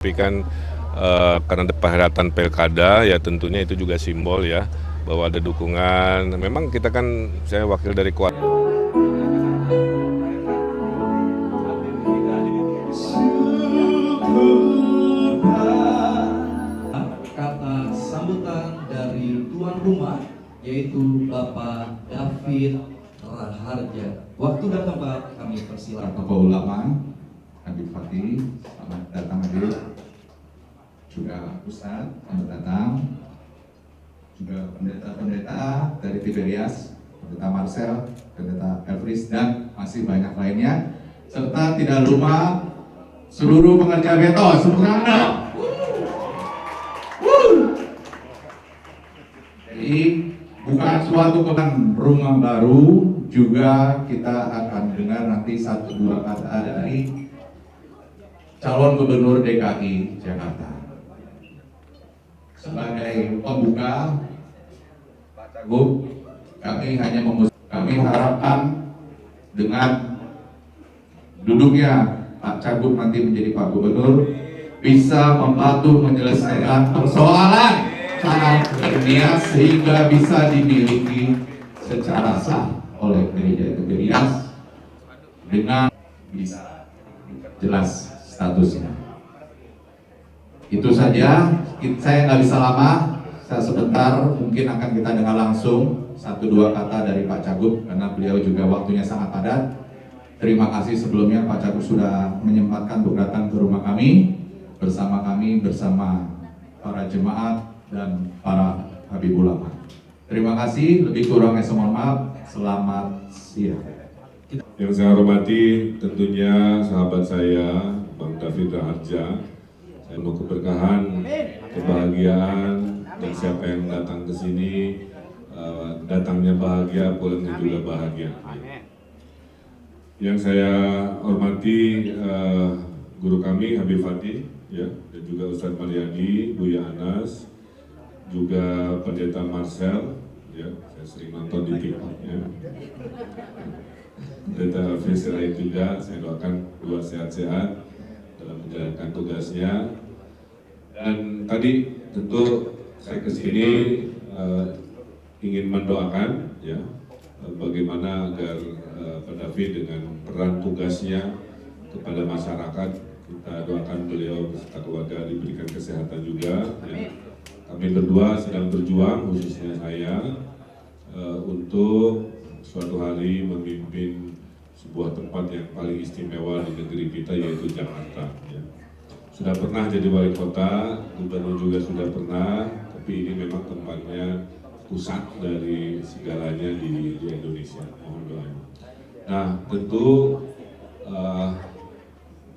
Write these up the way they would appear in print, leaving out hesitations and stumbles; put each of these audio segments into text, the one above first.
Tapi kan karena ada perhelatan pilkada ya tentunya itu juga simbol ya bahwa ada dukungan. Memang kita kan saya wakil dari koalisi. Kata sambutan dari tuan rumah yaitu Bapak David Raharja. Waktu dan tempat kami persilakan. Tokoh ulama Habib Fatih, selamat datang Habib. Juga Ustadz, selamat datang. Juga pendeta-pendeta dari Tiberias, pendeta Marcel, pendeta Elfris, dan masih banyak lainnya. Serta tidak lupa seluruh pengerja beto, semuanya. Jadi bukan suatu keban rumah baru, juga kita akan dengar nanti satu dua kata dari calon gubernur DKI Jakarta. Sebagai pembuka, Pak Cagup, kami hanya kami harapkan dengan duduknya Pak Cagup nanti menjadi Pak Gubernur bisa membantu menyelesaikan persoalan tanah Tiberias sehingga bisa dimiliki secara sah oleh gereja Tiberias dengan bisa jelas statusnya. Itu saja, saya nggak bisa lama, saya sebentar mungkin akan kita dengar langsung satu dua kata dari Pak Cagup karena beliau juga waktunya sangat padat. Terima kasih sebelumnya Pak Cagup sudah menyempatkan untuk datang ke rumah kami bersama para jemaat dan para Habib Ulama. Terima kasih, lebih kurangnya saya mohon maaf. Selamat siang. Yang saya hormati tentunya sahabat saya Bang David Raharja. Saya mau keberkahan, kebahagiaan, dan siapa yang datang ke sini datangnya bahagia, pulangnya juga bahagia. Yang saya hormati guru kami Habib Fatih, ya, dan juga Ustadz Mariadi, Buya Anas, juga pendeta Marcel, ya, saya sering nonton di TikTok-nya. Pendeta Hafiz Sirait juga, saya doakan dua sehat-sehat dalam menjalankan tugasnya. Dan tadi tentu saya kesini ingin mendoakan, ya, bagaimana agar Pak David dengan peran tugasnya kepada masyarakat, kita doakan beliau beserta keluarga diberikan kesehatan juga. Ya. Kami berdua sedang berjuang, khususnya saya, untuk suatu hari memimpin sebuah tempat yang paling istimewa di negeri kita, yaitu Jakarta. Ya. Sudah pernah jadi wali kota, gubernur juga sudah pernah, tapi ini memang tempatnya pusat dari segalanya di Indonesia. Mohon doanya. Nah, tentu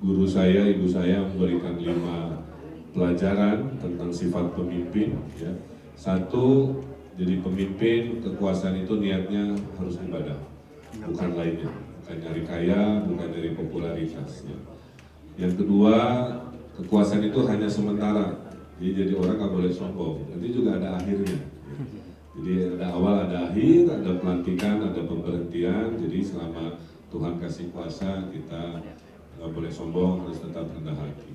guru saya, ibu saya memberikan 5 pelajaran tentang sifat pemimpin. Ya. Satu, jadi pemimpin, kekuasaan itu niatnya harus ibadah, bukan lainnya, bukan nyari kaya, bukan dari popularitas. Ya. Yang kedua, kekuasaan itu hanya sementara, jadi orang nggak boleh sombong, nanti juga ada akhirnya. Ya. Jadi ada awal, ada akhir, ada pelantikan, ada pemberhentian. Jadi selama Tuhan kasih kuasa, kita nggak boleh sombong, harus tetap rendah hati.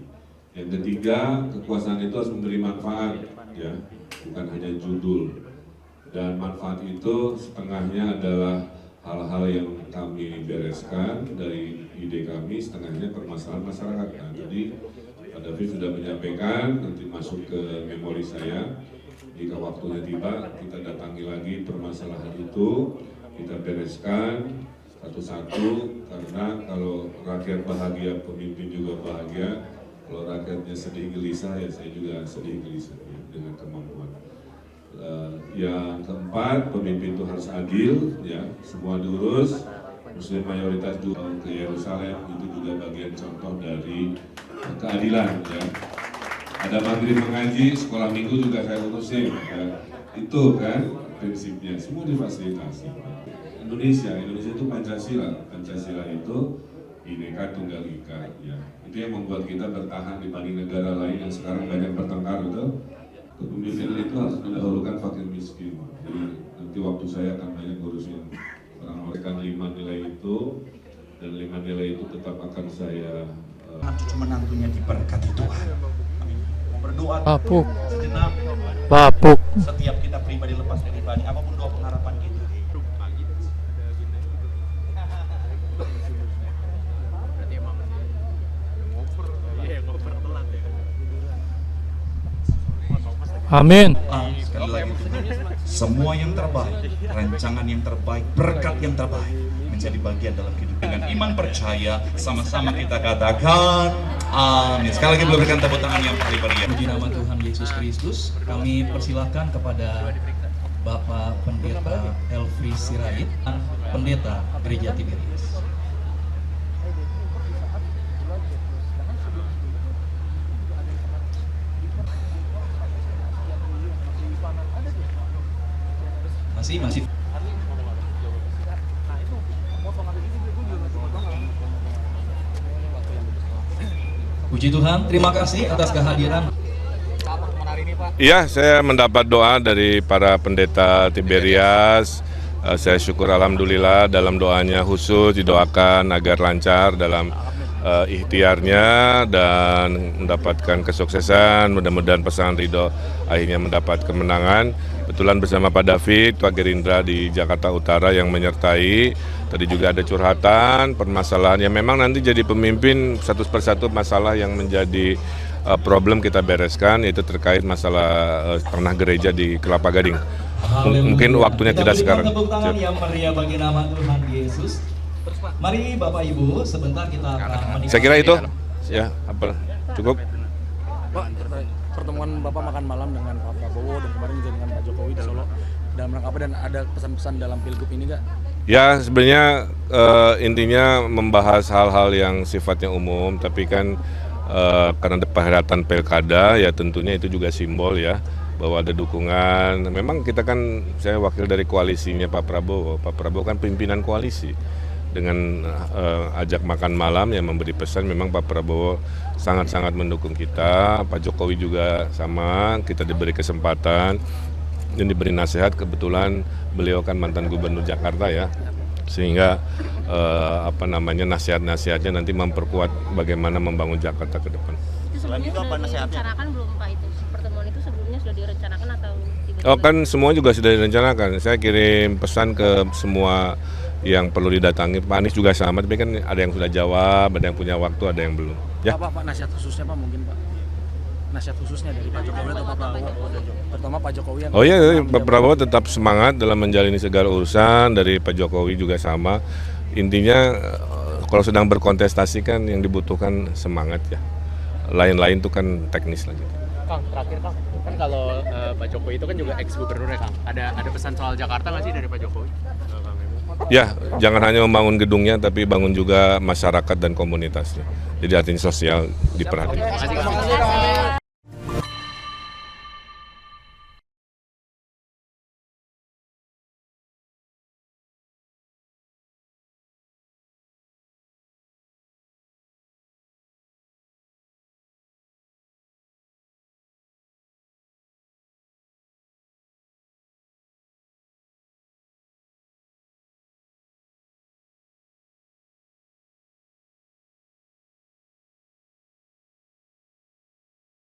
Yang ketiga, kekuasaan itu harus memberi manfaat, ya, bukan hanya judul. Dan manfaat itu setengahnya adalah hal-hal yang kami bereskan dari ide kami, setengahnya permasalahan masyarakat. Nah, jadi Pak David sudah menyampaikan, nanti masuk ke memori saya. Jika waktunya tiba, kita datangi lagi permasalahan itu, kita bereskan satu-satu, karena kalau rakyat bahagia, pemimpin juga bahagia. Kalau rakyatnya sedih gelisah, ya saya juga sedih gelisah, ya, dengan kemampuan. Yang keempat, pemimpin itu harus adil, ya, semua diurus. Muslim mayoritas juga ke Yerusalem, itu juga bagian contoh dari keadilan, ya. Ada maghrib mengaji, sekolah minggu juga saya urusin, ya. Itu kan prinsipnya, semua difasilitasi. Indonesia itu Pancasila itu Bhinneka Tunggal Ika, ya. Itu yang membuat kita bertahan dibanding negara lain yang sekarang banyak bertengkar, betul. Kepemimpinan itu harus mendahulukan fakir miskin. Jadi nanti waktu saya akan banyak ngurusin orang-orang 5 nilai itu, dan 5 nilai itu tetap akan saya cucu menantunya diberkati Tuhan. Amin. Mau berdoa Papuk. sejenak. Papuk. Setiap kita pribadi lepas dari pribadi, apapun doa pengharapan kita. Amin. Sekali lagi, semua yang terbaik, rancangan yang terbaik, berkat yang terbaik menjadi bagian dalam hidup. Dengan iman percaya, sama-sama kita katakan amin. Sekali lagi berikan tepuk tangan yang paling meriah. Di nama Tuhan Yesus Kristus, kami persilahkan kepada Bapak Pendeta Elfri Sirait, Pendeta Gereja Tiberias. Masih. Puji Tuhan, terima kasih atas kehadiran. Iya, saya mendapat doa dari para pendeta Tiberias. Saya syukur alhamdulillah dalam doanya khusus didoakan agar lancar dalam ikhtiarnya dan mendapatkan kesuksesan. Mudah-mudahan pasangan Ridho akhirnya mendapat kemenangan. Kebetulan bersama Pak David, Pak Gerindra di Jakarta Utara yang menyertai. Tadi juga ada curhatan, permasalahan yang memang nanti jadi pemimpin satu persatu masalah yang menjadi problem kita bereskan, yaitu terkait masalah tanah gereja di Kelapa Gading. Mungkin waktunya tidak sekarang. Tepuk tangan yang meriah bagi nama Tuhan Yesus. Mari Bapak Ibu, sebentar kita akan menikmati. Saya kira itu, ya, apa cukup. Pak, pertemuan Bapak makan malam dengan Pak Prabowo dan kemarin juga dengan Pak Jokowi di Solo. Dalam rangka apa dan ada pesan-pesan dalam pilgub ini nggak? Ya, sebenarnya intinya membahas hal-hal yang sifatnya umum, tapi kan karena perhelatan pilkada, ya tentunya itu juga simbol ya, bahwa ada dukungan. Memang kita kan, saya wakil dari koalisinya Pak Prabowo. Pak Prabowo kan pimpinan koalisi. Dengan ajak makan malam yang memberi pesan, memang Pak Prabowo sangat-sangat mendukung kita. Pak Jokowi juga sama, kita diberi kesempatan dan diberi nasihat. Kebetulan beliau kan mantan gubernur Jakarta ya, sehingga nasihat-nasihatnya nanti memperkuat bagaimana membangun Jakarta ke depan. Sebelumnya sudah direncanakan belum Pak itu? Pertemuan itu sebelumnya sudah direncanakan atau tiba-tiba? Oh kan semua juga sudah direncanakan. Saya kirim pesan ke semua yang perlu didatangi. Pak Anies juga sama, tapi kan ada yang sudah jawab, ada yang punya waktu, ada yang belum. Ya. Pak, nasihat khususnya Pak mungkin Pak? Nasihat khususnya dari Pak Jokowi atau Pak Prabowo? Terutama Pak Jokowi yang... Oh iya, Pak Prabowo tetap semangat dalam menjalani segala urusan, dari Pak Jokowi juga sama. Intinya kalau sedang berkontestasi kan yang dibutuhkan semangat ya. Lain-lain itu kan teknis lagi. Kang, terakhir Kang, kan kalau Pak Jokowi itu kan juga ex-gubernur ya Kang. Ada pesan soal Jakarta nggak sih dari Pak Jokowi? Ya, jangan hanya membangun gedungnya, tapi bangun juga masyarakat dan komunitasnya. Jadi artinya sosial diperhatikan. Terima kasih, Kang.